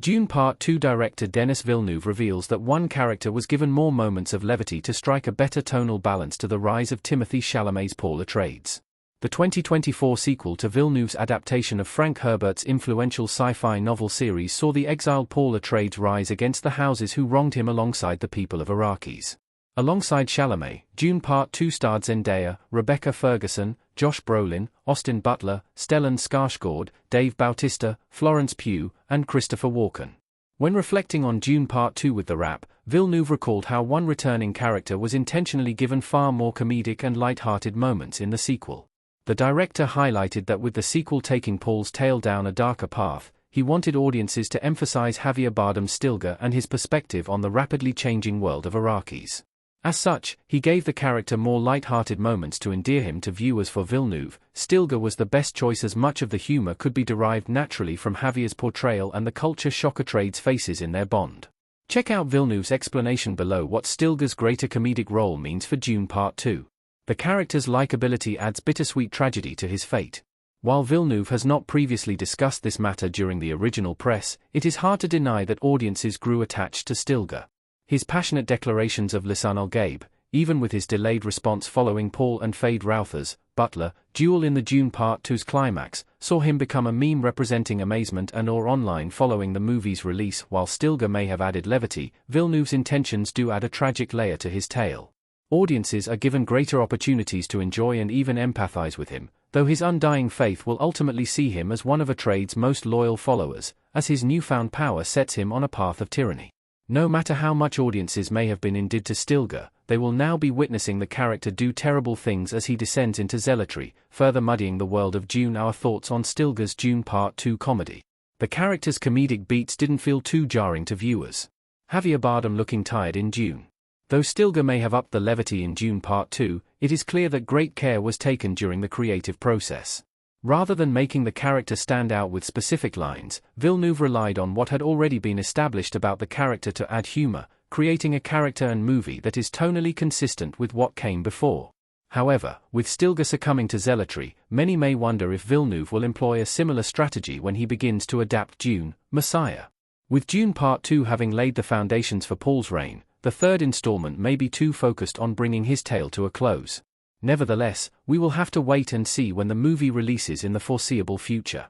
Dune Part 2 director Denis Villeneuve reveals that one character was given more moments of levity to strike a better tonal balance to the rise of Timothée Chalamet's Paul Atreides. The 2024 sequel to Villeneuve's adaptation of Frank Herbert's influential sci-fi novel series saw the exiled Paul Atreides rise against the houses who wronged him alongside the people of Arrakis. Alongside Chalamet, Dune Part 2 starred Zendaya, Rebecca Ferguson, Josh Brolin, Austin Butler, Stellan Skarsgård, Dave Bautista, Florence Pugh, and Christopher Walken. When reflecting on Dune Part 2 with the wrap, Villeneuve recalled how one returning character was intentionally given far more comedic and light-hearted moments in the sequel. The director highlighted that with the sequel taking Paul's tale down a darker path, he wanted audiences to emphasize Javier Bardem's Stilgar and his perspective on the rapidly changing world of Arrakis. As such, he gave the character more light-hearted moments to endear him to viewers. For Villeneuve, Stilgar was the best choice as much of the humor could be derived naturally from Javier's portrayal and the culture shock Atreides faces in their bond. Check out Villeneuve's explanation below what Stilgar's greater comedic role means for Dune Part 2. The character's likability adds bittersweet tragedy to his fate. While Villeneuve has not previously discussed this matter during the original press, it is hard to deny that audiences grew attached to Stilgar. His passionate declarations of Lisan al-Gaib, even with his delayed response following Paul and Fade Routher's Butler duel in the Dune Part 2's climax, saw him become a meme representing amazement and awe online following the movie's release. While Stilgar may have added levity, Villeneuve's intentions do add a tragic layer to his tale. Audiences are given greater opportunities to enjoy and even empathize with him, though his undying faith will ultimately see him as one of Atreides' most loyal followers, as his newfound power sets him on a path of tyranny. No matter how much audiences may have been indebted to Stilgar, they will now be witnessing the character do terrible things as he descends into zealotry, further muddying the world of Dune. Our thoughts on Stilgar's Dune Part 2 comedy. The character's comedic beats didn't feel too jarring to viewers. Javier Bardem looking tired in Dune. Though Stilgar may have upped the levity in Dune Part 2, it is clear that great care was taken during the creative process. Rather than making the character stand out with specific lines, Villeneuve relied on what had already been established about the character to add humor, creating a character and movie that is tonally consistent with what came before. However, with Stilgar succumbing to zealotry, many may wonder if Villeneuve will employ a similar strategy when he begins to adapt Dune, Messiah. With Dune Part 2 having laid the foundations for Paul's reign, the third installment may be too focused on bringing his tale to a close. Nevertheless, we will have to wait and see when the movie releases in the foreseeable future.